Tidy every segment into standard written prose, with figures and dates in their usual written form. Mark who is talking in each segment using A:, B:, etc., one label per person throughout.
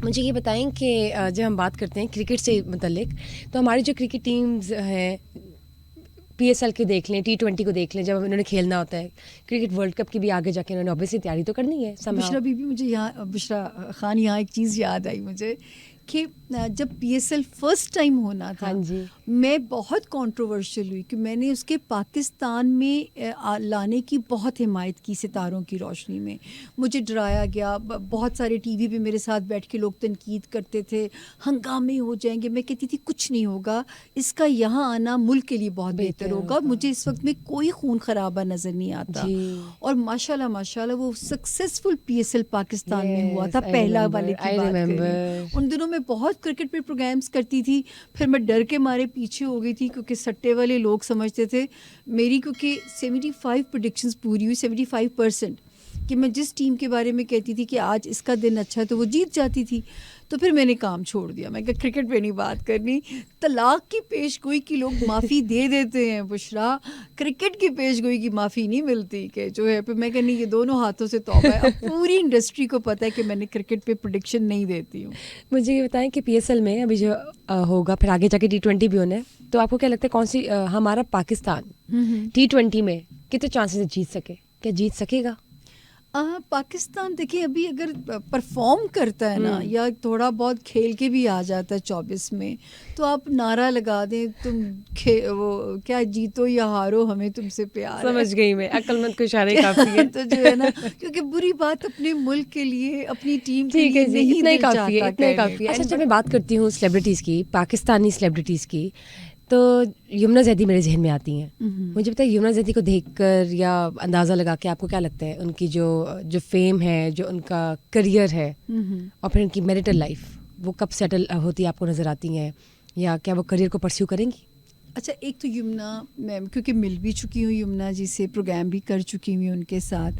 A: मुझे ये बताएं कि जब हम बात करते हैं क्रिकेट से मुतल्लिक, तो हमारी जो क्रिकेट टीम्स हैं, PSL के देख लें, T20 को देख लें, जब उन्होंने खेलना होता है, क्रिकेट वर्ल्ड कप की भी आगे जाके उन्होंने ऑब्वियसली तैयारी तो करनी है somehow।
B: बुशरा बीबी, मुझे यहाँ बुशरा खान, यहाँ एक चीज़ याद आई मुझे कि जब PSL फर्स्ट टाइम होना था,
A: हाँ जी,
B: मैं बहुत कंट्रोवर्शियल हुई कि मैंने उसके पाकिस्तान में लाने की बहुत हिमायत की सितारों की रोशनी में। मुझे डराया गया, बहुत सारे टीवी पे मेरे साथ बैठ के लोग तनकीद करते थे, हंगामे हो जाएंगे। मैं कहती थी कुछ नहीं होगा, इसका यहाँ आना मुल्क के लिए बहुत बेहतर होगा। मुझे इस वक्त में कोई खून खराबा नज़र नहीं आता।
A: जी,
B: और माशाल्लाह माशाल्लाह वो सक्सेसफुल PSL पाकिस्तान में हुआ
A: यस,
B: था,
A: आई
B: पहला वाले
A: रिमेंबर,
B: की
A: आई
B: बात कर रही
A: रिमेंबर।
B: हूँ। उन दिनों मैं बहुत क्रिकेट पे प्रोग्राम्स करती थी, फिर मैं डर के मारे पीछे हो गई थी क्योंकि सट्टे वाले लोग समझते थे मेरी, क्योंकि 75 प्रेडिक्शंस पूरी हुई, 75%, कि मैं जिस टीम के बारे में कहती थी कि आज इसका दिन अच्छा है तो वो जीत जाती थी। तो फिर मैंने काम छोड़ दिया, मैं कहा क्रिकेट पे नहीं बात करनी। तलाक की पेशगोई की लोग माफ़ी दे देते हैं बुशरा, क्रिकेट की पेशगोई की माफ़ी नहीं मिलती कि जो है। फिर मैं कहनी ये दोनों हाथों से तौबा है। अब पूरी इंडस्ट्री को पता है कि मैंने क्रिकेट पे प्रेडिक्शन नहीं देती हूँ।
A: मुझे ये बताएं कि PSL में अभी जो होगा, फिर आगे जाके T20 भी होना है, तो आपको क्या लगता है कौन सी हमारा पाकिस्तान T20 में कितने चांसेस है जीत सके, क्या जीत सकेगा?
B: पाकिस्तान देखिए अभी अगर परफॉर्म करता है ना, या थोड़ा बहुत खेल के भी आ जाता है 24 में, तो आप नारा लगा दें तुम वो क्या जीतो या हारो हमें तुमसे प्यार है।
A: समझ गई मैं, अक्लमंद को इशारे काफ़ी है।
B: तो जो है ना, क्योंकि बुरी बात अपने मुल्क के लिए, अपनी टीम के
A: ठीक
B: लिए
A: है जी,
B: नहीं
A: इतना ही
B: दिल
A: काफ़ी है,
B: चाहता
A: इतना ही
B: कहने
A: काफ़ी है।
B: का।
A: अच्छा, जब मैं बात करती हूँ सेलिब्रिटीज़ की, पाकिस्तानी सेलिब्रिटीज़ की, तो यमुना जैदी मेरे जहन में आती हैं। मुझे पता है यमुना जैदी को देखकर या अंदाज़ा लगा के आपको क्या लगता है उनकी जो जो फेम है, जो उनका करियर है, और फिर उनकी मैरिटल लाइफ, वो कब सेटल होती है आपको नज़र आती हैं, या क्या वो करियर को परस्यू करेंगी?
B: अच्छा, एक तो यमुना मैम, क्योंकि मिल भी चुकी हूँ यमुना जी से, प्रोग्राम भी कर चुकी हूँ उनके साथ,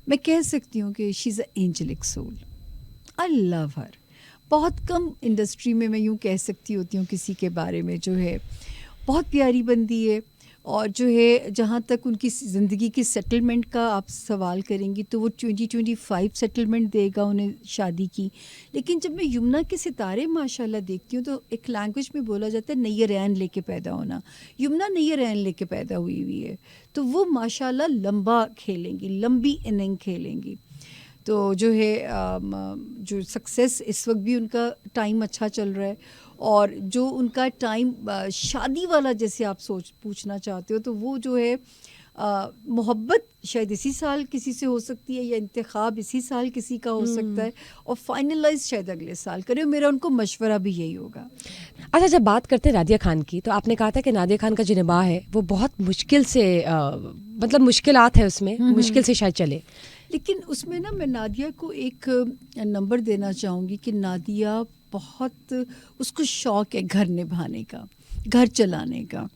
B: मैं कह सकती हूँ कि she is a angelic soul. I love her. बहुत कम इंडस्ट्री में मैं यूँ कह सकती होती हूँ किसी के बारे में जो है बहुत प्यारी बंदी है। और जो है जहाँ तक उनकी ज़िंदगी की सेटलमेंट का आप सवाल करेंगी, तो वो 2025 सेटलमेंट देगा उन्हें शादी की। लेकिन जब मैं यमुना के सितारे माशाल्लाह देखती हूँ, तो एक लैंग्वेज में बोला जाता है नैयर रैन लेके पैदा होना। यमुना नैयर रैन लेके पैदा हुई हुई है, तो वो माशाल्लाह लंबा खेलेंगी, लंबी इनिंग खेलेंगी। तो जो है जो सक्सेस इस वक्त भी उनका टाइम अच्छा चल रहा है, और जो उनका टाइम शादी वाला जैसे आप पूछना चाहते हो, तो वो जो है मोहब्बत शायद इसी साल किसी से हो सकती है, या इंतखाब इसी साल किसी का हो सकता है, और फाइनलाइज शायद अगले साल करे। मेरा उनको मशवरा भी यही होगा।
A: अच्छा, जब बात करते हैं नादिया खान की, तो आपने कहा था कि नादिया खान का जो निबाह है वो बहुत मुश्किल से मतलब मुश्किलात है उसमें, मुश्किल से शायद चले।
B: लेकिन उसमें ना मैं नादिया को एक नंबर देना चाहूँगी कि नादिया बहुत, उसको शौक़ है घर निभाने का, घर चलाने का।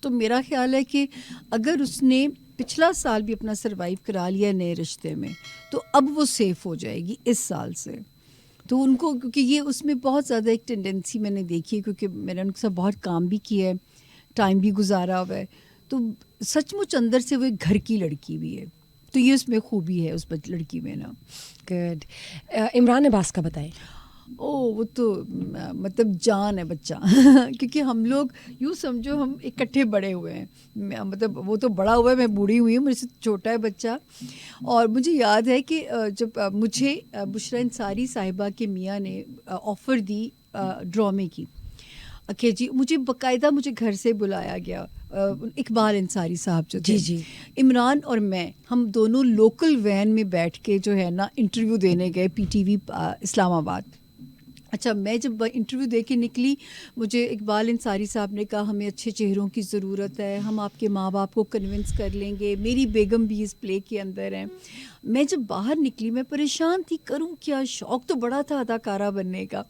B: तो मेरा ख्याल है कि अगर उसने पिछला साल भी अपना सरवाइव करा लिया नए रिश्ते में, तो अब वो सेफ़ हो जाएगी इस साल से। तो उनको, क्योंकि ये उसमें बहुत ज़्यादा एक टेंडेंसी मैंने देखी है, क्योंकि मैंने उनके साथ बहुत काम भी किया है, टाइम भी गुजारा हुआ है, तो सचमुच अंदर से वो एक घर की लड़की भी है। तो ये उसमें खूबी है उस लड़की में ना।
A: गुड। इमरान अब्बास का बताएं।
B: वो तो मतलब जान है बच्चा। क्योंकि हम लोग यूँ समझो हम इकट्ठे बड़े हुए हैं, मतलब वो तो बड़ा हुआ है, मैं बूढ़ी हुई हूँ, मेरे से छोटा है बच्चा। और मुझे याद है कि जब मुझे बुशरा अंसारी साहिबा के मियाँ ने ऑफ़र दी ड्रामे की, ओके जी, मुझे बाकायदा मुझे घर से बुलाया गया। इकबाल अंसारी साहब जो थे,
A: जी जी,
B: इमरान और मैं, हम दोनों लोकल वैन में बैठ के जो है ना इंटरव्यू देने गए PTV इस्लामाबाद। अच्छा, मैं जब इंटरव्यू दे के निकली, मुझे इकबाल अंसारी साहब ने कहा हमें अच्छे चेहरों की ज़रूरत है, हम आपके माँ बाप को कन्विंस कर लेंगे, मेरी बेगम भी इस प्ले के अंदर है। मैं जब बाहर निकली मैं परेशान थी, करूं क्या, शौक़ तो बड़ा था अदाकारा बनने का।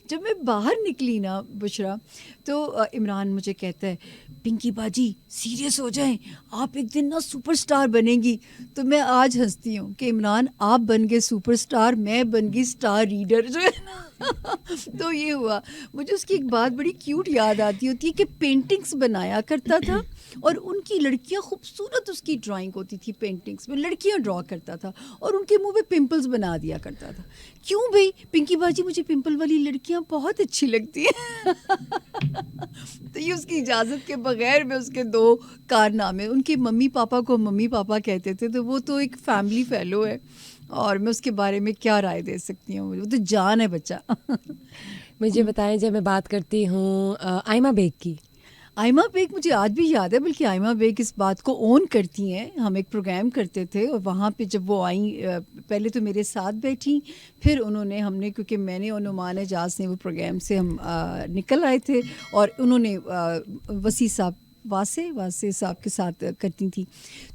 B: जब मैं बाहर निकली ना बुशरा, तो इमरान मुझे कहता है पिंकी बाजी सीरियस हो जाएं, आप एक दिन ना सुपरस्टार बनेंगी। तो मैं आज हंसती हूँ कि इमरान आप बन गए सुपरस्टार, मैं बन गई स्टार रीडर जो है ना। तो ये हुआ। मुझे उसकी एक बात बड़ी क्यूट याद आती होती है कि पेंटिंग्स बनाया करता था और उनकी लड़कियां, खूबसूरत उसकी ड्राइंग होती थी पेंटिंग्स में, लड़कियां ड्रॉ करता था और उनके मुंह पे पिंपल्स बना दिया करता था। क्यों भाई पिंकी बाजी, मुझे पिंपल वाली लड़कियां बहुत अच्छी लगती हैं। तो ये उसकी इजाज़त के बगैर मैं उसके 2 कारनामे, उनके मम्मी पापा को मम्मी पापा कहते थे, तो वो तो एक फैमिली फेलो है और मैं उसके बारे में क्या राय दे सकती हूँ, वो तो जान है बच्चा।
A: मुझे बताएं, जब मैं बात करती हूँ आयमा बेग की,
B: आयमा बेग मुझे आज भी याद है, बल्कि आयमा बेग इस बात को ओन करती हैं। हम एक प्रोग्राम करते थे और वहाँ पे जब वो आई, पहले तो मेरे साथ बैठी, फिर हमने क्योंकि मैंने और नुमान एजाज ने वो प्रोग्राम से हम निकल आए थे और उन्होंने वसी साहब वासे साहब के साथ करती थी,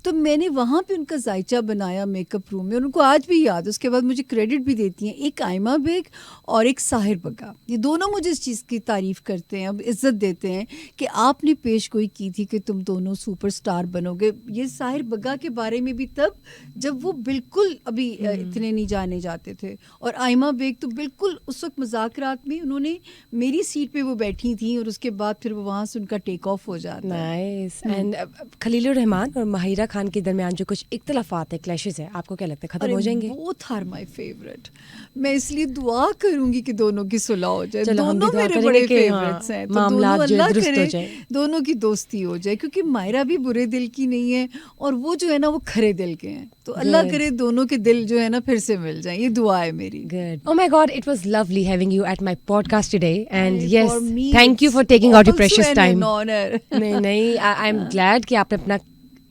B: तो मैंने वहाँ पे उनका जायचा बनाया मेकअप रूम में और उनको आज भी याद है। उसके बाद मुझे क्रेडिट भी देती हैं, एक आयमा बेग और एक साहिर बग्गा, ये दोनों मुझे इस चीज़ की तारीफ़ करते हैं, अब इज़्ज़त देते हैं कि आपने पेश गोई की थी कि तुम दोनों सुपरस्टार बनोगे। ये साहिर बग्गा के बारे में भी तब जब वो बिल्कुल अभी इतने नहीं जाने जाते थे, और आयमा बेग तो बिल्कुल उस वक्त मज़ाकरात में उन्होंने मेरी सीट पे वो बैठी थी और उसके बाद फिर वो वहाँ से उनका टेक ऑफ हो जाता है।
A: नाइस। एंड खलीलुर रहमान और माहिरा खान के दरमियान जो कुछ इख्तलाफात है, क्लैशेस है, आपको क्या लगता है खत्म हो जाएंगे?
B: Both are my favourite. मैं इसलिए दुआ करूंगी कि दोनों की सुलह हो जाए।
A: चलो, हम भी
B: दोनों
A: दुआ
B: मेरे
A: करेंगे
B: बड़े
A: कि
B: फेवरेट्स हैं, तो
A: मामलात
B: दोनों
A: जो है
B: अल्लाह
A: दुरुस्त हो
B: करे
A: जाए।
B: दोनों की दोस्ती हो जाए, क्योंकि मायरा भी बुरे दिल की नहीं है और वो जो है ना वो खरे दिल के हैं, तो अल्लाह करे दोनों के दिल जो है ना फिर से मिल जाए, ये दुआ है मेरी।
A: Good. Oh my God, it was lovely having you at my podcast today. And
B: For
A: yes,
B: me,
A: thank you for
B: it's
A: taking out your
B: also
A: precious
B: an
A: time.
B: honor.
A: नहीं, I'm glad कि आपने अपना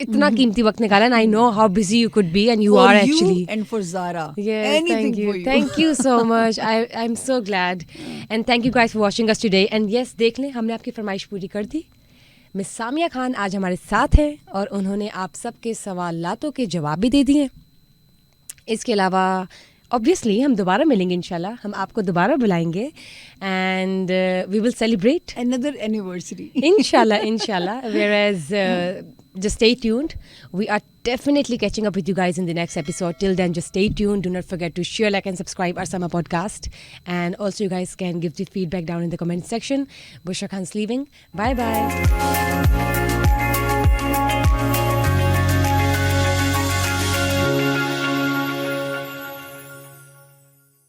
A: इतना कीमती वक्त निकाला, and I know how busy you could be, and you
B: For
A: are
B: you
A: actually.
B: and for Zara.
A: Yes,
B: Anything
A: thank you.
B: for you.
A: Thank you so much. I'm so glad. And thank you guys for watching us today. And yes, देख लें, हमने आपकी फरमाइश पूरी कर दी। Miss Samia Khan आज हमारे साथ हैं और उन्होंने आप सबके सवालातों के जवाब भी दे दिए। इसके अलावा ऑब्वियसली हम दोबारा मिलेंगे इंशाल्लाह, हम आपको दोबारा बुलाएंगे and we will celebrate
B: Another anniversary.
A: inshallah. Whereas just stay tuned. We are definitely catching up with you guys in the next episode. Till then, just stay tuned. Do not forget to share, like, and subscribe our summer podcast. And also, you guys can give the feedback down in the comment section. Bushra Khan's leaving. Bye bye.